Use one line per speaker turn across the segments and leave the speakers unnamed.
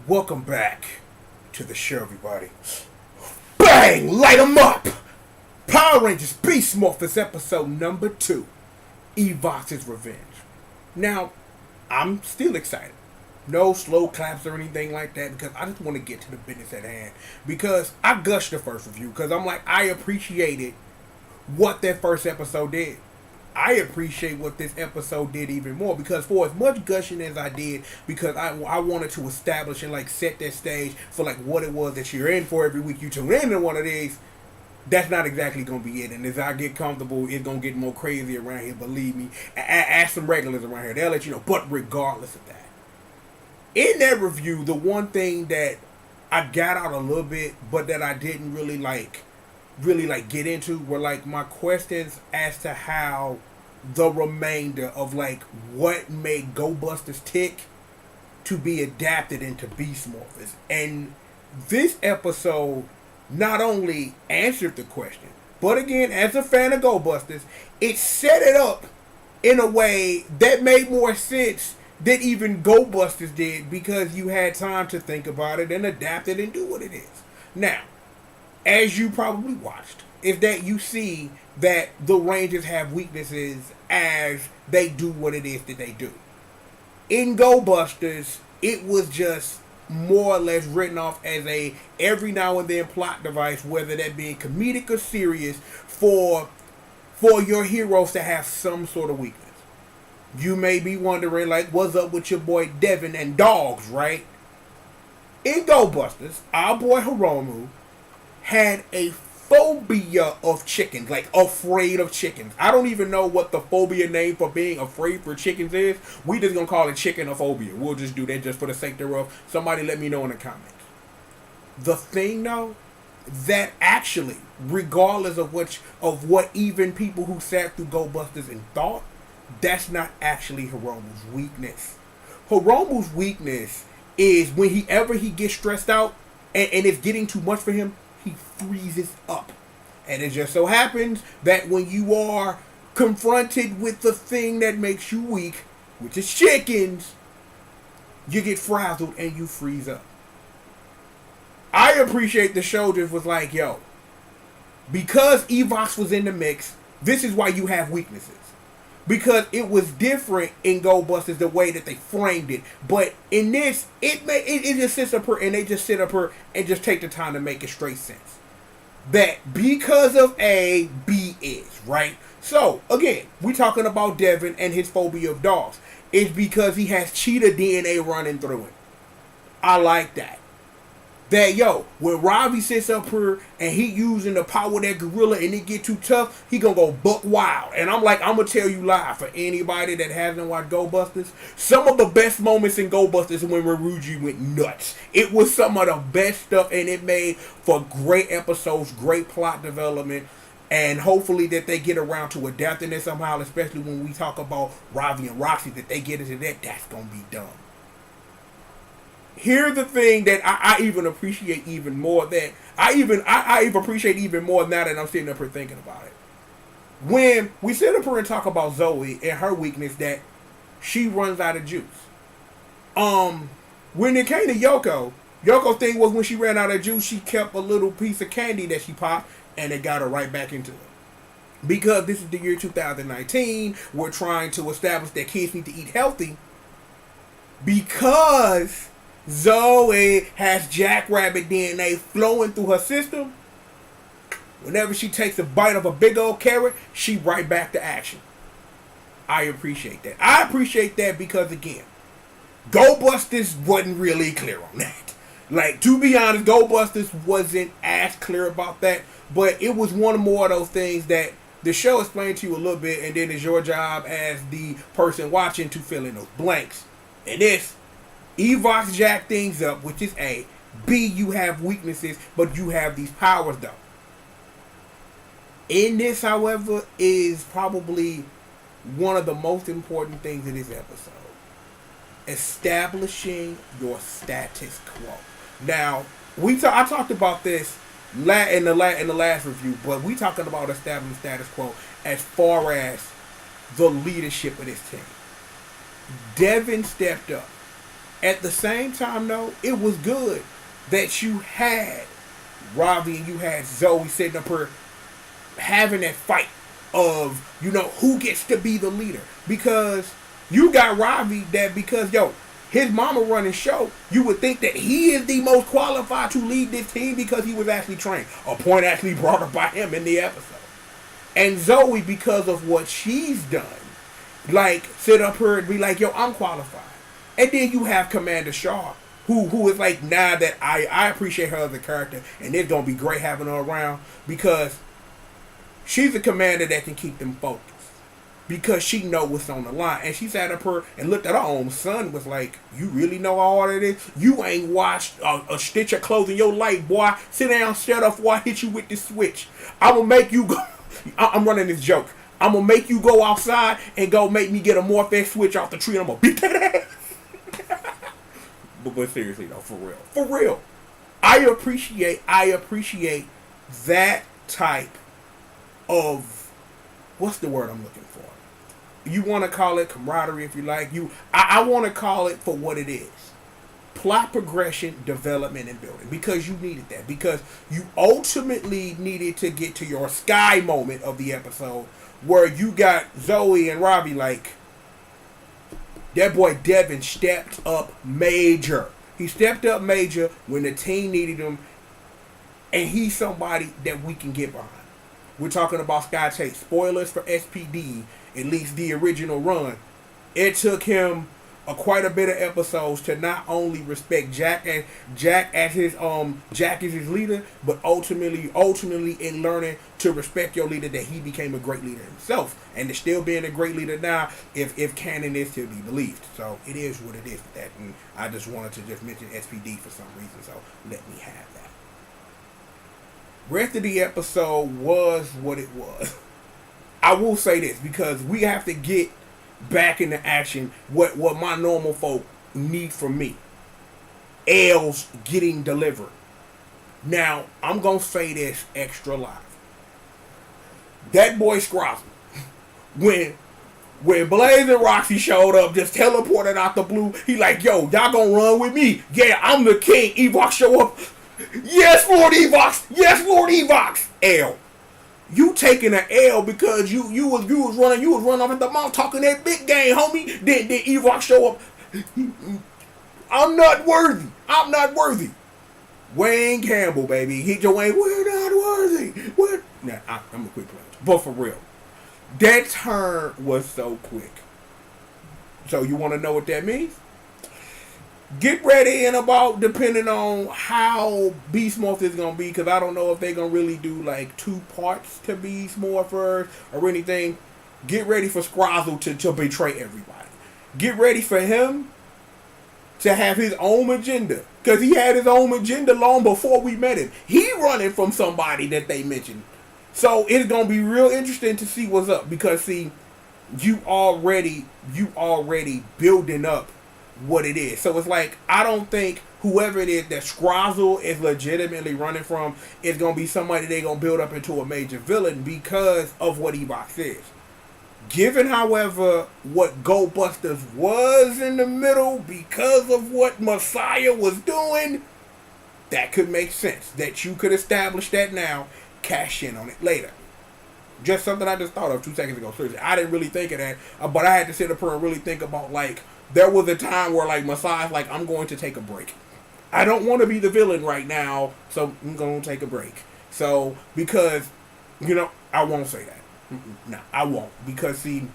Welcome back to the show, everybody. Bang! Light 'em up! Power Rangers Beast Morphers episode number 2. Evox's Revenge. Now, I'm still excited. No slow claps or anything like that because I just want to get to the business at hand. Because I gushed the first review because I'm like, I appreciated what that first episode did. I appreciate what this episode did even more because for as much gushing as I did, because I wanted to establish and like set that stage for like what it was that you're in for every week you tune in to one of these. That's not exactly going to be it. And as I get comfortable, it's going to get more crazy around here. Believe me. Ask some regulars around here. They'll let you know. But regardless of that, in that review, the one thing that I got out a little bit, but that I didn't really get into were like my questions as to how the remainder of like what made Go Busters tick to be adapted into Beast Morphers. And this episode not only answered the question, but again, as a fan of Go Busters, it set it up in a way that made more sense than even Go Busters did because you had time to think about it and adapt it and do what it is. Now, as you probably watched, is that you see that the Rangers have weaknesses as they do what it is that they do. In Go Busters, it was just more or less written off as a every now and then plot device, whether that being comedic or serious, for your heroes to have some sort of weakness. You may be wondering, like, what's up with your boy Devin and dogs, right? In Go Busters, our boy Hiromu had a phobia of chickens, like afraid of chickens. I don't even know what the phobia name for being afraid for chickens is. We just gonna call it chickenophobia. We'll just do that just for the sake thereof. Somebody let me know in the comments. The thing though, that actually, regardless of what even people who sat through Go Busters and thought, that's not actually Hiromu's weakness. Hiromu's weakness is when he gets stressed out and it's getting too much for him, he freezes up. And it just so happens that when you are confronted with the thing that makes you weak, which is chickens, you get frazzled and you freeze up. I appreciate the show just was like, yo, because Evox was in the mix, this is why you have weaknesses. Because it was different in Go Busters the way that they framed it. But in this, it just sits up here and they just sit up here and just take the time to make it straight sense. That because of A, B is, right? So, again, we're talking about Devin and his phobia of dogs. It's because he has cheetah DNA running through it. I like that. That, yo, when Ravi sits up here and he using the power of that gorilla and it get too tough, he gonna go buck wild. And I'm like, I'm gonna tell you live, for anybody that hasn't watched Go Busters, some of the best moments in Go Busters when Ryuji went nuts. It was some of the best stuff and it made for great episodes, great plot development, and hopefully that they get around to adapting it somehow, especially when we talk about Ravi and Roxy, that they get into that, that's gonna be done. Here's the thing that I even appreciate even more, that I even appreciate even more now that I'm sitting up here thinking about it. When we sit up here and talk about Zoe and her weakness that she runs out of juice. When it came to Yoko's thing was when she ran out of juice, she kept a little piece of candy that she popped and it got her right back into it. Because this is the year 2019, we're trying to establish that kids need to eat healthy. Because Zoe has jackrabbit DNA flowing through her system. Whenever she takes a bite of a big old carrot, she right back to action. I appreciate that. I appreciate that because, again, Go Busters wasn't really clear on that. Like, to be honest, Go Busters wasn't as clear about that. But it was one more of those things that the show explained to you a little bit, and then it's your job as the person watching to fill in those blanks. And this, Evox jack things up, which is A. B, you have weaknesses, but you have these powers, though. In this, however, is probably one of the most important things in this episode. Establishing your status quo. Now, I talked about this in the last review, but we talking about establishing status quo as far as the leadership of this team. Devin stepped up At the same time, though, it was good that you had Ravi and you had Zoe sitting up here having that fight of, who gets to be the leader. Because you got Ravi that because, his mama running show, you would think that he is the most qualified to lead this team because he was actually trained. A point actually brought up by him in the episode. And Zoe, because of what she's done, sit up here and be like, I'm qualified. And then you have Commander Shaw, who is like, nah, that I appreciate her as a character, and it's going to be great having her around because she's a commander that can keep them focused. Because she know what's on the line. And she sat up here and looked at her own son, was like, you really know all of this? You ain't watched a stitch of clothes in your life, boy. Sit down, shut up before I hit you with this switch. I'm going to make you go. I'm running this joke. I'm going to make you go outside and go make me get a Morphers switch off the tree and I'm going to beat that ass. but seriously though, for real. I appreciate that type of, what's the word I'm looking for? You want to call it camaraderie if you like. I want to call it for what it is. Plot progression, development, and building. Because you needed that. Because you ultimately needed to get to your sky moment of the episode where you got Zoe and Ravi like, that boy Devin stepped up major. He stepped up major when the team needed him. And he's somebody that we can get behind. We're talking about Sky Chase. Spoilers for SPD, at least the original run. It took him quite a bit of episodes to not only respect Jack as his leader, but ultimately in learning to respect your leader, that he became a great leader himself, and is still being a great leader now, if canon is to be believed. So it is what it is with that, and I just wanted to just mention SPD for some reason. So let me have that. Rest of the episode was what it was. I will say this because we have to get back into action. What my normal folk need from me. L's getting delivered. Now, I'm going to say this extra live. That boy Scrozzle, when Blaze and Roxy showed up, just teleported out the blue, he like, yo, y'all gonna run with me? Yeah, I'm the king. Evox show up. Yes, Lord Evox. Yes, Lord Evox. L. You taking an L because you was running off at the mouth talking that big game, homie. Then Evox show up. I'm not worthy. Wayne Campbell, baby. Hit your Wayne. We're not worthy. Nah, I'm a quick player. But for real, that turn was so quick. So you want to know what that means? Get ready in about, depending on how Beast Morphers is going to be, because I don't know if they're going to really do like 2 parts to Beast Morphers or anything. Get ready for Scrozzle to betray everybody. Get ready for him to have his own agenda, because he had his own agenda long before we met him. He running from somebody that they mentioned. So it's going to be real interesting to see what's up, because see, you already building up what it is. So it's like, I don't think whoever it is that Scrozzle is legitimately running from is going to be somebody they're going to build up into a major villain because of what Evox is. Given, however, what Goldbusters was in the middle because of what Messiah was doing, that could make sense. That you could establish that now, cash in on it later. Just something I just thought of 2 seconds ago. Seriously, I didn't really think of that, but I had to sit up here and really think about, like, there was a time where, like, Messiah's like, I'm going to take a break. I don't want to be the villain right now, so I'm going to take a break. So, because, I won't say that. No, I won't. Because, see,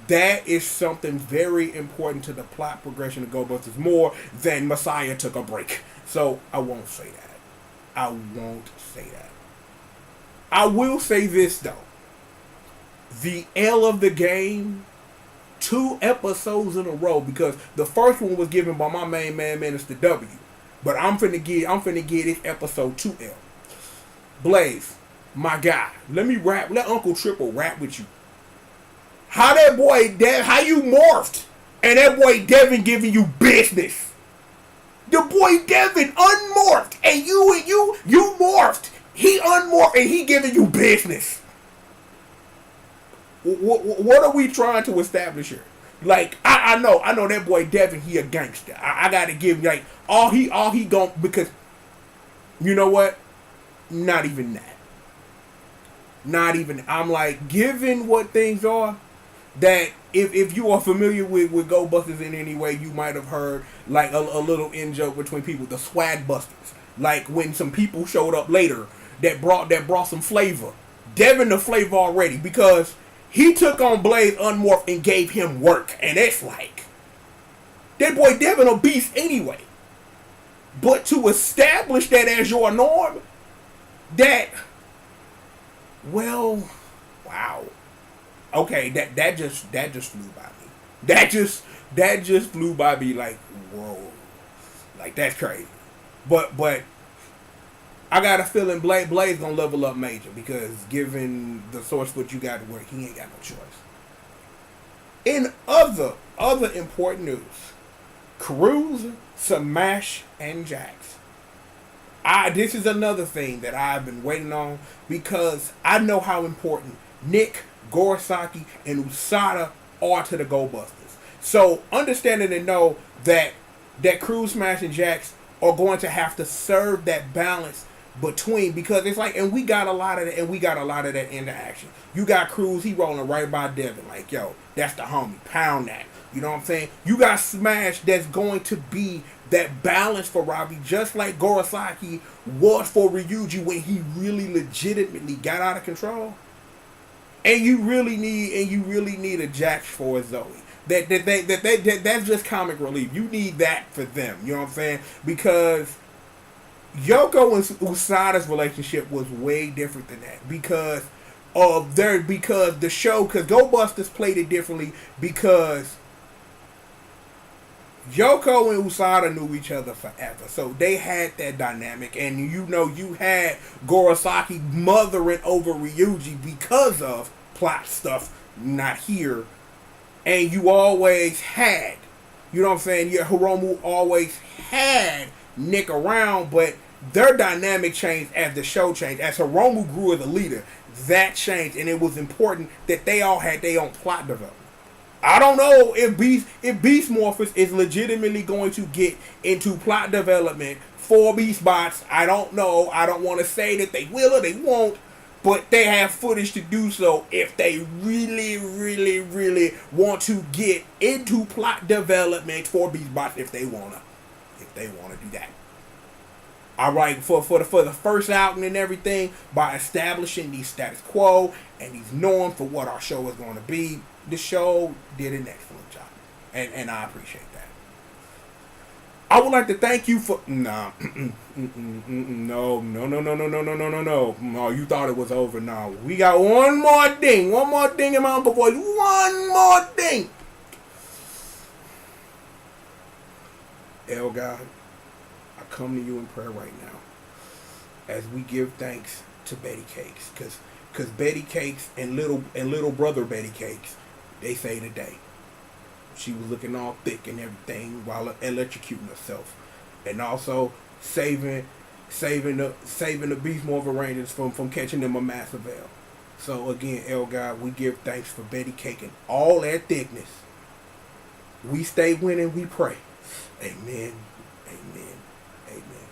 that is something very important to the plot progression of Ghostbusters more than Messiah took a break. So, I won't say that. I will say this, though. The L of the game, 2 episodes in a row, because the first one was given by my main man, Minister W. But I'm finna get this episode 2L. Blaze, my guy, let Uncle Triple rap with you. How that boy how you morphed, and that boy Devin giving you business. The boy Devin unmorphed, and you morphed. He unmorphed, and he giving you business. What are we trying to establish here? Like I know that boy Devin, he a gangster. I gotta give him like all he gon' because you know what? Not even that. Not even I'm like, given what things are, that if you are familiar with Go Busters in any way, you might have heard like a little in joke between people, the swag busters. Like when some people showed up later that brought some flavor. Devin the flavor already because he took on Blaze unmorphed and gave him work. And it's like that boy Devin a beast anyway. But to establish that as your norm, that well, wow. Okay, that just flew by me. That just flew by me like, whoa. Like that's crazy. But I got a feeling Blaze gonna level up major because given the source foot you got to work, he ain't got no choice. In other important news, Cruz, Smash, and Jax. This is another thing that I've been waiting on because I know how important Nick, Gorosaki, and USADA are to the Go Busters. So understanding and know that Cruz, Smash, and Jax are going to have to serve that balance between because it's like, and we got a lot of that interaction. You got Cruz, he rolling right by Devin, like yo, that's the homie, pound that. You know what I'm saying? You got Smash that's going to be that balance for Robbie, just like Gorosaki was for Ryuji when he really legitimately got out of control. And you really need a Jax for Zoe. That's just comic relief. You need that for them. You know what I'm saying? Because Yoko and USADA's relationship was way different than that because the show, because Go Busters played it differently because Yoko and USADA knew each other forever, so they had that dynamic, and you had Gorosaki mothering over Ryuji because of plot stuff not here, and you always had, you know what I'm saying, Hiromu always had Nick around, but their dynamic changed as the show changed. As Hiromu grew as a leader, that changed, and it was important that they all had their own plot development. I don't know if Beast Morphers is legitimately going to get into plot development for Beast Bots. I don't know. I don't want to say that they will or they won't, but they have footage to do so if they really, really, really want to get into plot development for Beast Bots if they wanna do that. All right, for the first outing and everything, by establishing these status quo and these norms for what our show is going to be, the show did an excellent job, and I appreciate that. I would like to thank you for no. No, you thought it was over. No, we got one more thing in my uncle voice. One more thing. El God, I come to you in prayer right now as we give thanks to Betty Cakes, because Betty Cakes and little brother Betty Cakes, they say today she was looking all thick and everything while electrocuting herself, and also saving the Beast Morpher Rangers from catching them a massive L. So again, El God, we give thanks for Betty Cake and all that thickness. We stay winning, we pray. Amen. Amen. Amen.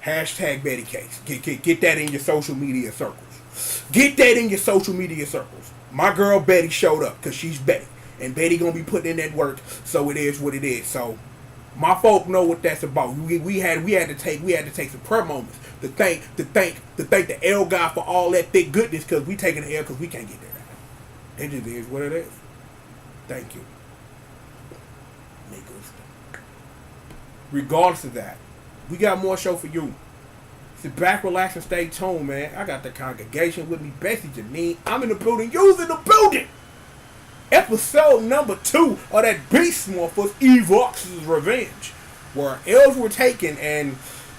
Hashtag Betty Cakes. Get that in your social media circles. Get that in your social media circles. My girl Betty showed up because she's Betty. And Betty gonna be putting in that work, so it is what it is. So my folk know what that's about. We had to take some prayer moments to thank the L God for all that thick goodness, because we taking the L because we can't get there. It just is what it is. Thank you. Regardless of that, we got more show for you. Sit back, relax, and stay tuned, man. I got the congregation with me, Bessie Janine. I'm in the building. You's in the building. Episode number 2 of that Beast Morphers Evox's Revenge, where L's were taken, and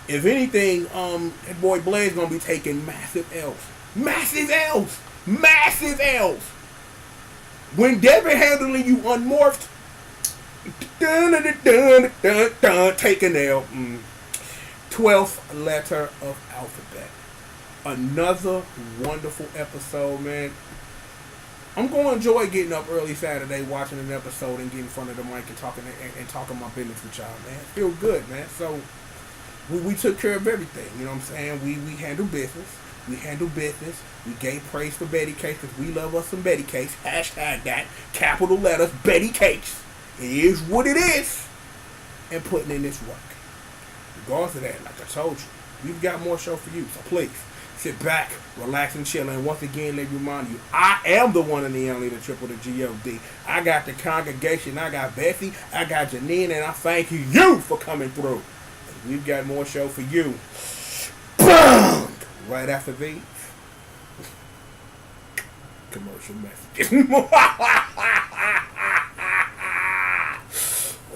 if anything, that boy Blaze gonna be taking massive L's. Massive L's. Massive L's. When Devin handling you unmorphed, take an L. 12th letter of alphabet. Another wonderful episode, man. I'm going to enjoy getting up early Saturday, watching an episode, and getting in front of the mic and talking my business with y'all, man. Feel good, man. So we took care of everything. You know what I'm saying? We handle business. We handle business. We gave praise for Betty Cakes because we love us some Betty Cakes. Hashtag that. Capital letters, Betty Cakes. It is what it is. And putting in this work. Regardless of that, like I told you, we've got more show for you. So please, sit back, relax, and chill. And once again, let me remind you, I am the one and the only, the triple, the G.O.D. I got the congregation. I got Bessie. I got Janine. And I thank you for coming through. And we've got more show for you. Boom! Right after these commercial messages.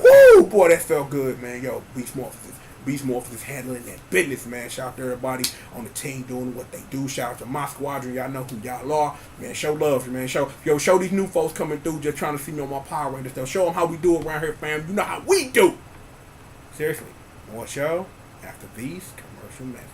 Woo! Boy, that felt good, man. Yo, Beast Morphers is handling that business, man. Shout out to everybody on the team doing what they do. Shout out to my squadron. Y'all know who y'all are. Man, show love, man. Show these new folks coming through just trying to see me on my Power Rangers stuff. Show them how we do it around here, fam. You know how we do. Seriously. More show after these commercial messages.